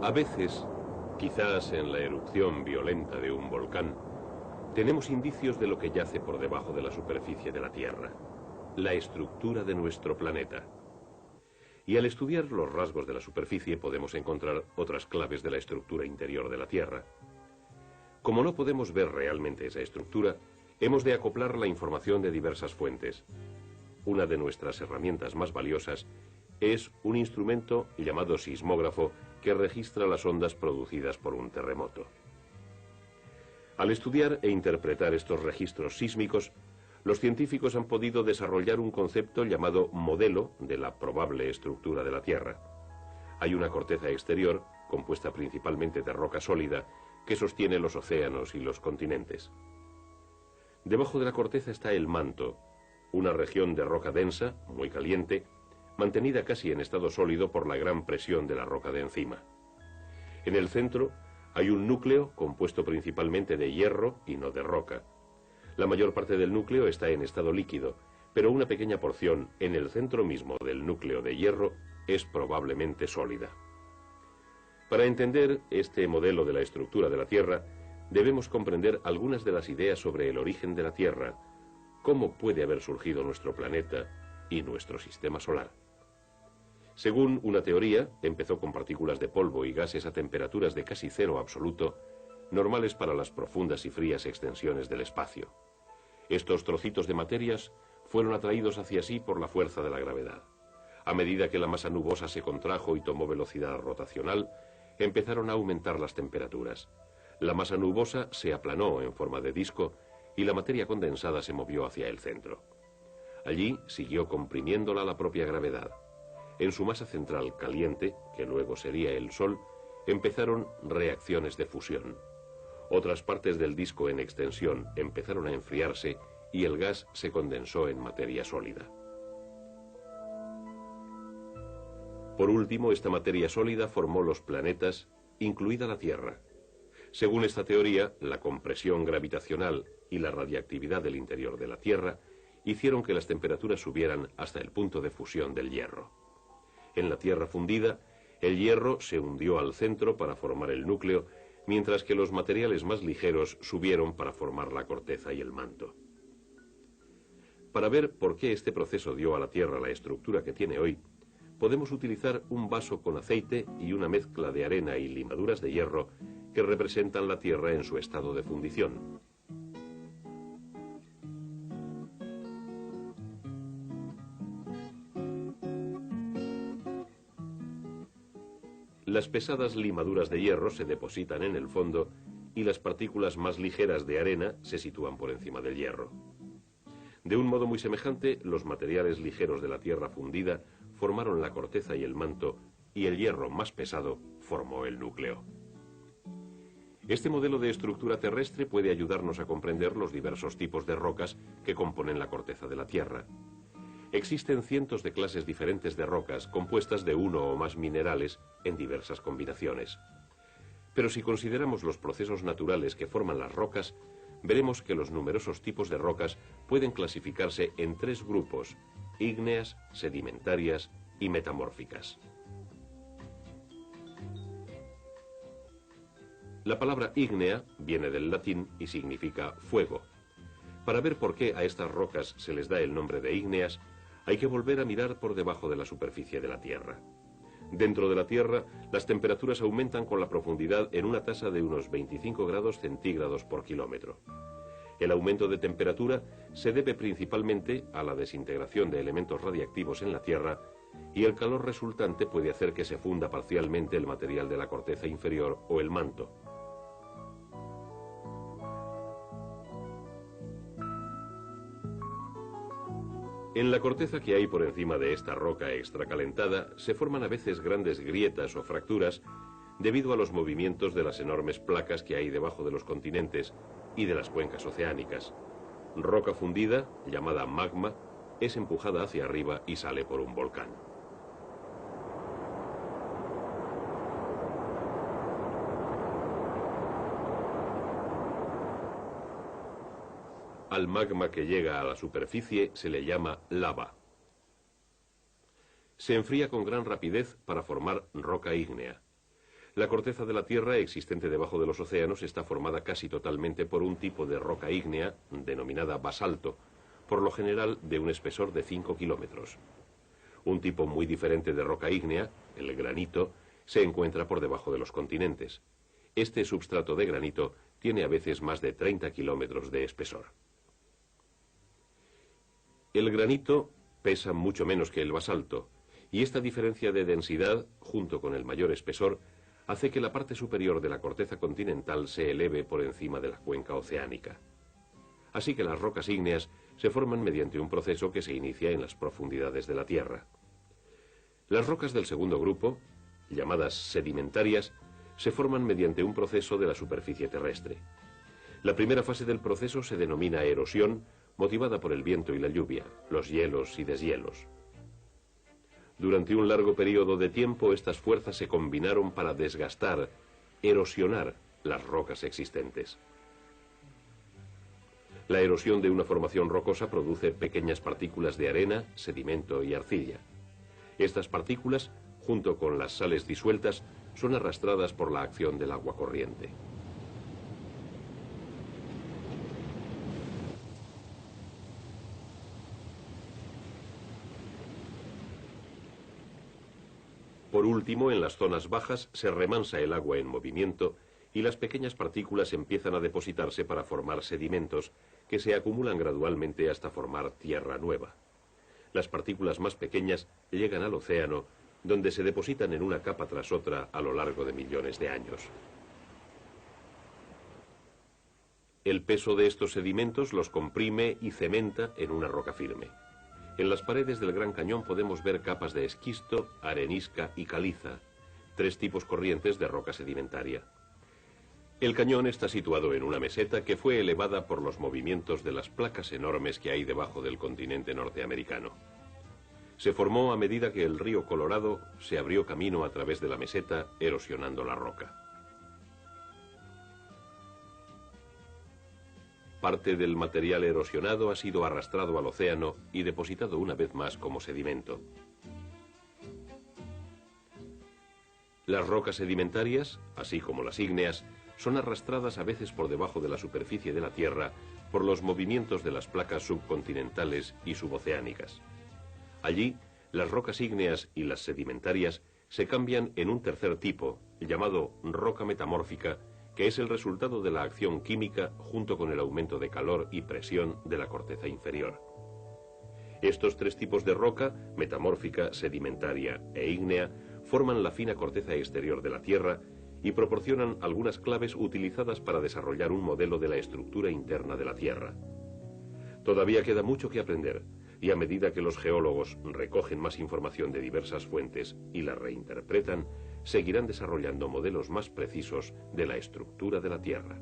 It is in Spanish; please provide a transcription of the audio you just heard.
A veces, quizás en la erupción violenta de un volcán, tenemos indicios de lo que yace por debajo de la superficie de la Tierra, la estructura de nuestro planeta. Y al estudiar los rasgos de la superficie podemos encontrar otras claves de la estructura interior de la Tierra. Como no podemos ver realmente esa estructura, hemos de acoplar la información de diversas fuentes. Una de nuestras herramientas más valiosas es un instrumento llamado sismógrafo que registra las ondas producidas por un terremoto. Al estudiar e interpretar estos registros sísmicos, los científicos han podido desarrollar un concepto llamado modelo de la probable estructura de la Tierra. Hay una corteza exterior, compuesta principalmente de roca sólida, que sostiene los océanos y los continentes. Debajo de la corteza está el manto, una región de roca densa, muy caliente, mantenida casi en estado sólido por la gran presión de la roca de encima. En el centro hay un núcleo compuesto principalmente de hierro y no de roca. La mayor parte del núcleo está en estado líquido, pero una pequeña porción en el centro mismo del núcleo de hierro es probablemente sólida. Para entender este modelo de la estructura de la Tierra, debemos comprender algunas de las ideas sobre el origen de la Tierra, cómo puede haber surgido nuestro planeta y nuestro sistema solar. Según una teoría, empezó con partículas de polvo y gases a temperaturas de casi cero absoluto, normales para las profundas y frías extensiones del espacio. Estos trocitos de materias fueron atraídos hacia sí por la fuerza de la gravedad. A medida que la masa nubosa se contrajo y tomó velocidad rotacional, empezaron a aumentar las temperaturas. La masa nubosa se aplanó en forma de disco y la materia condensada se movió hacia el centro. Allí siguió comprimiéndola la propia gravedad. En su masa central caliente, que luego sería el Sol, empezaron reacciones de fusión. Otras partes del disco en extensión empezaron a enfriarse y el gas se condensó en materia sólida. Por último, esta materia sólida formó los planetas, incluida la Tierra. Según esta teoría, la compresión gravitacional y la radiactividad del interior de la Tierra hicieron que las temperaturas subieran hasta el punto de fusión del hierro. En la Tierra fundida, el hierro se hundió al centro para formar el núcleo, mientras que los materiales más ligeros subieron para formar la corteza y el manto. Para ver por qué este proceso dio a la Tierra la estructura que tiene hoy, podemos utilizar un vaso con aceite y una mezcla de arena y limaduras de hierro que representan la Tierra en su estado de fundición. Las pesadas limaduras de hierro se depositan en el fondo y las partículas más ligeras de arena se sitúan por encima del hierro. De un modo muy semejante, los materiales ligeros de la Tierra fundida formaron la corteza y el manto, y el hierro más pesado formó el núcleo. Este modelo de estructura terrestre puede ayudarnos a comprender los diversos tipos de rocas que componen la corteza de la Tierra. Existen cientos de clases diferentes de rocas compuestas de uno o más minerales en diversas combinaciones. Pero si consideramos los procesos naturales que forman las rocas, veremos que los numerosos tipos de rocas pueden clasificarse en tres grupos: ígneas, sedimentarias y metamórficas. La palabra ígnea viene del latín y significa fuego. Para ver por qué a estas rocas se les da el nombre de ígneas, hay que volver a mirar por debajo de la superficie de la Tierra. Dentro de la Tierra, las temperaturas aumentan con la profundidad en una tasa de unos 25 grados centígrados por kilómetro. El aumento de temperatura se debe principalmente a la desintegración de elementos radiactivos en la Tierra, y el calor resultante puede hacer que se funda parcialmente el material de la corteza inferior o el manto. En la corteza que hay por encima de esta roca extracalentada se forman a veces grandes grietas o fracturas debido a los movimientos de las enormes placas que hay debajo de los continentes y de las cuencas oceánicas. Roca fundida, llamada magma, es empujada hacia arriba y sale por un volcán. Al magma que llega a la superficie se le llama lava. Se enfría con gran rapidez para formar roca ígnea. La corteza de la Tierra existente debajo de los océanos está formada casi totalmente por un tipo de roca ígnea denominada basalto, por lo general de un espesor de 5 kilómetros. Un tipo muy diferente de roca ígnea, el granito, se encuentra por debajo de los continentes. Este substrato de granito tiene a veces más de 30 kilómetros de espesor. El granito pesa mucho menos que el basalto, y esta diferencia de densidad, junto con el mayor espesor, hace que la parte superior de la corteza continental se eleve por encima de la cuenca oceánica. Así que las rocas ígneas se forman mediante un proceso que se inicia en las profundidades de la Tierra. Las rocas del segundo grupo, llamadas sedimentarias, se forman mediante un proceso de la superficie terrestre. La primera fase del proceso se denomina erosión, motivada por el viento y la lluvia, los hielos y deshielos. Durante un largo periodo de tiempo, estas fuerzas se combinaron para desgastar, erosionar las rocas existentes. La erosión de una formación rocosa produce pequeñas partículas de arena, sedimento y arcilla. Estas partículas, junto con las sales disueltas, son arrastradas por la acción del agua corriente. Por último, en las zonas bajas se remansa el agua en movimiento y las pequeñas partículas empiezan a depositarse para formar sedimentos que se acumulan gradualmente hasta formar tierra nueva. Las partículas más pequeñas llegan al océano, donde se depositan en una capa tras otra a lo largo de millones de años. El peso de estos sedimentos los comprime y cementa en una roca firme. En las paredes del Gran Cañón podemos ver capas de esquisto, arenisca y caliza, tres tipos corrientes de roca sedimentaria. El cañón está situado en una meseta que fue elevada por los movimientos de las placas enormes que hay debajo del continente norteamericano. Se formó a medida que el río Colorado se abrió camino a través de la meseta, erosionando la roca. Parte del material erosionado ha sido arrastrado al océano y depositado una vez más como sedimento. Las rocas sedimentarias, así como las ígneas, son arrastradas a veces por debajo de la superficie de la Tierra por los movimientos de las placas subcontinentales y suboceánicas. Allí, las rocas ígneas y las sedimentarias se cambian en un tercer tipo, llamado roca metamórfica, que es el resultado de la acción química junto con el aumento de calor y presión de la corteza inferior. Estos tres tipos de roca, metamórfica, sedimentaria e ígnea, forman la fina corteza exterior de la Tierra y proporcionan algunas claves utilizadas para desarrollar un modelo de la estructura interna de la Tierra. Todavía queda mucho que aprender, y a medida que los geólogos recogen más información de diversas fuentes y la reinterpretan, seguirán desarrollando modelos más precisos de la estructura de la Tierra.